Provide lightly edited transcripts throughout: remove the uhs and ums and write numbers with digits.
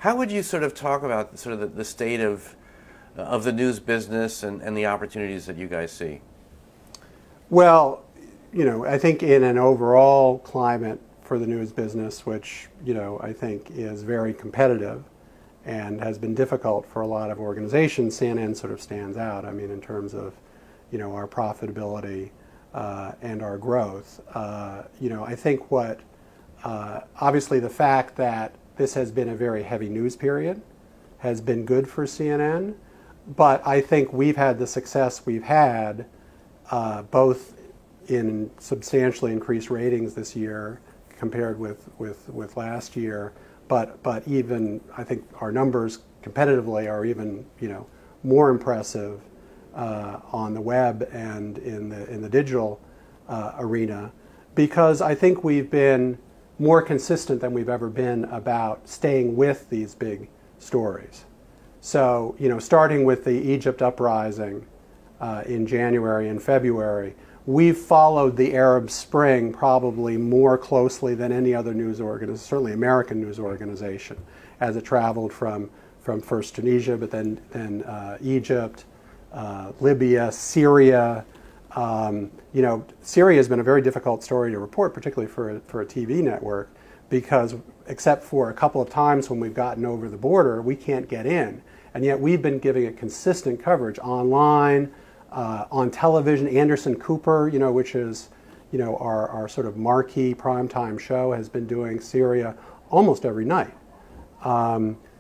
How would you sort of talk about sort of the state of the news business and the opportunities that you guys see? Well, I think in an overall climate for the news business, which, I think is very competitive and has been difficult for a lot of organizations, CNN sort of stands out. I mean, in terms of, our profitability and our growth. I think obviously the fact that this has been a very heavy news period has been good for CNN, but I think we've had the success we've had both in substantially increased ratings this year compared with last year, but even I think our numbers competitively are even more impressive on the web and in the digital arena, because I think we've been more consistent than we've ever been about staying with these big stories. So starting with the Egypt uprising in January and February, we've followed the Arab Spring probably more closely than any other news organization, certainly American news organization, as it traveled from first Tunisia, but then Egypt, Libya, Syria. Syria has been a very difficult story to report, particularly for a TV network, because except for a couple of times when we've gotten over the border, we can't get in. And yet we've been giving it consistent coverage online, on television. Anderson Cooper, which is, our sort of marquee primetime show, has been doing Syria almost every night.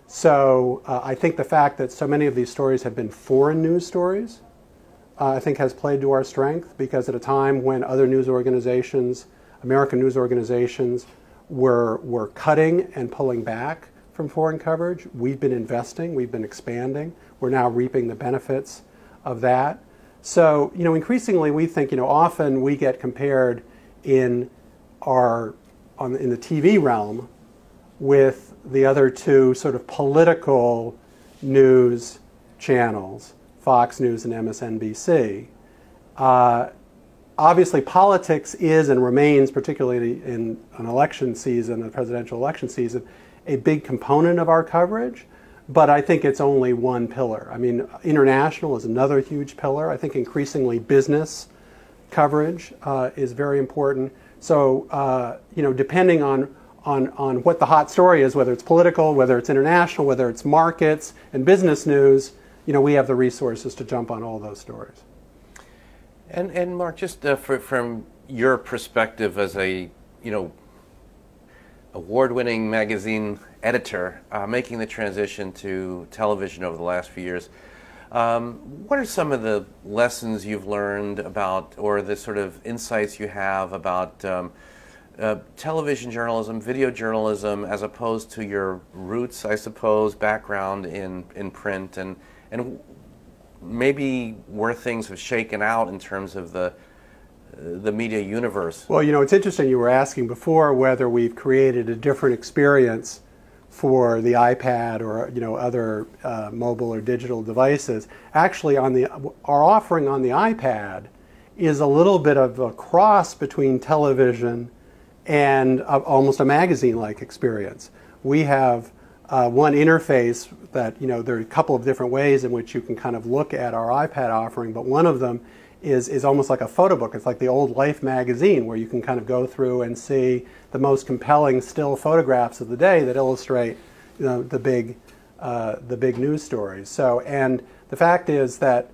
So I think the fact that so many of these stories have been foreign news stories, I think has played to our strength, because at a time when other news organizations, American news organizations, were cutting and pulling back from foreign coverage, we've been investing, we've been expanding. We're now reaping the benefits of that. So, increasingly we think, often we get compared in the TV realm with the other two sort of political news channels, FOX News and MSNBC. Obviously, politics is and remains, particularly in an election season, a presidential election season, a big component of our coverage, but I think it's only one pillar. I mean, international is another huge pillar. I think increasingly business coverage is very important. So, depending on what the hot story is, whether it's political, whether it's international, whether it's markets and business news, we have the resources to jump on all those stories. And Mark, just from your perspective as a award-winning magazine editor, making the transition to television over the last few years, what are some of the lessons you've learned about, or the sort of insights you have about television journalism, video journalism, as opposed to your roots, I suppose, background in print, and maybe where things have shaken out in terms of the media universe? Well, it's interesting, you were asking before whether we've created a different experience for the iPad or other mobile or digital devices. Actually, our offering on the iPad is a little bit of a cross between television and almost a magazine-like experience. We have one interface that, there are a couple of different ways in which you can kind of look at our iPad offering, but one of them is almost like a photo book. It's like the old Life magazine, where you can kind of go through and see the most compelling still photographs of the day that illustrate the big news stories. So, and the fact is that,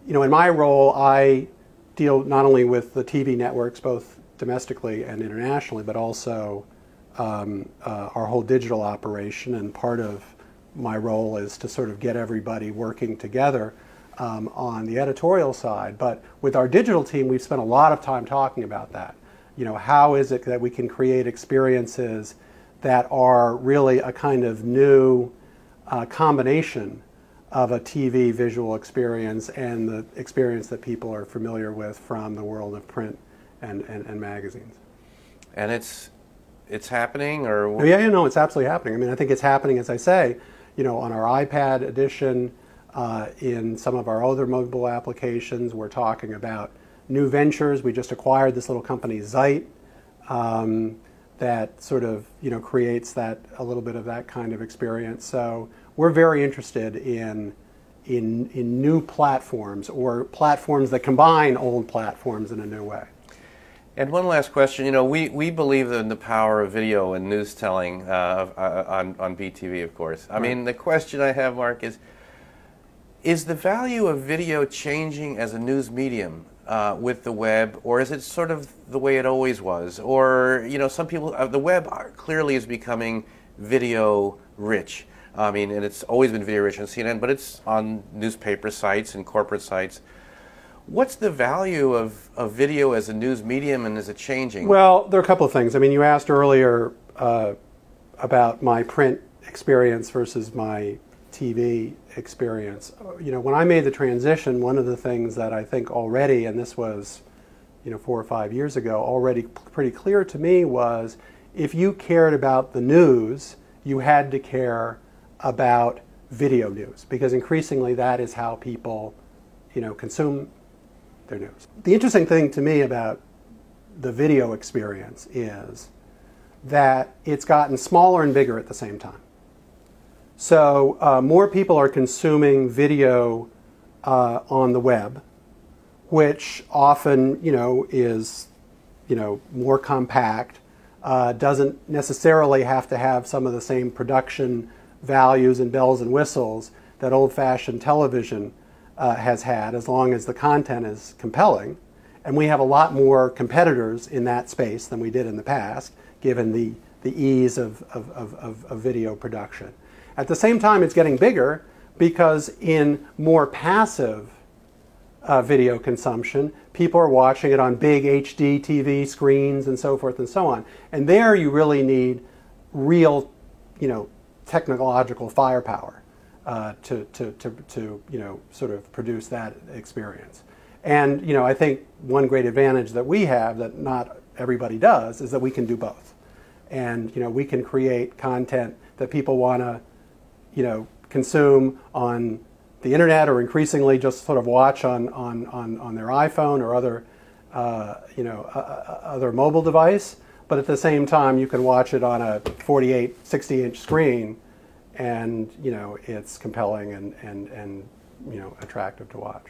in my role, I deal not only with the TV networks, both domestically and internationally, but also our whole digital operation, and part of my role is to sort of get everybody working together on the editorial side. But with our digital team, we've spent a lot of time talking about that. How is it that we can create experiences that are really a kind of new combination of a TV visual experience and the experience that people are familiar with from the world of print and magazines. And it's happening, or? Yeah, it's absolutely happening. I mean, I think it's happening, as I say, on our iPad edition, in some of our other mobile applications. We're talking about new ventures. We just acquired this little company, Zeit, that sort of, creates that, a little bit of that kind of experience. So we're very interested in new platforms, or platforms that combine old platforms in a new way. And one last question. We believe in the power of video and news telling on BTV, of course. I mean, the question I have, Mark, is the value of video changing as a news medium with the web, or is it sort of the way it always was? Or, some people, the web clearly is becoming video rich. I mean, and it's always been video rich on CNN, but it's on newspaper sites and corporate sites. What's the value of video as a news medium, and is it changing? Well, there are a couple of things. I mean, you asked earlier about my print experience versus my TV experience. When I made the transition, one of the things that I think already, and this was 4 or 5 years ago, already pretty clear to me was, if you cared about the news, you had to care about video news, because increasingly that is how people consume their news. The interesting thing to me about the video experience is that it's gotten smaller and bigger at the same time. So more people are consuming video on the web, which often is more compact, doesn't necessarily have to have some of the same production values and bells and whistles that old-fashioned television has had, as long as the content is compelling. And we have a lot more competitors in that space than we did in the past, given the ease of video production. At the same time, it's getting bigger because in more passive video consumption, people are watching it on big HD TV screens and so forth and so on. And there you really need real, technological firepower to sort of produce that experience. And I think one great advantage that we have that not everybody does is that we can do both. And we can create content that people want to consume on the internet, or increasingly just sort of watch on their iPhone or other other mobile device. But at the same time, you can watch it on a 48, 60-inch screen, and it's compelling and attractive to watch.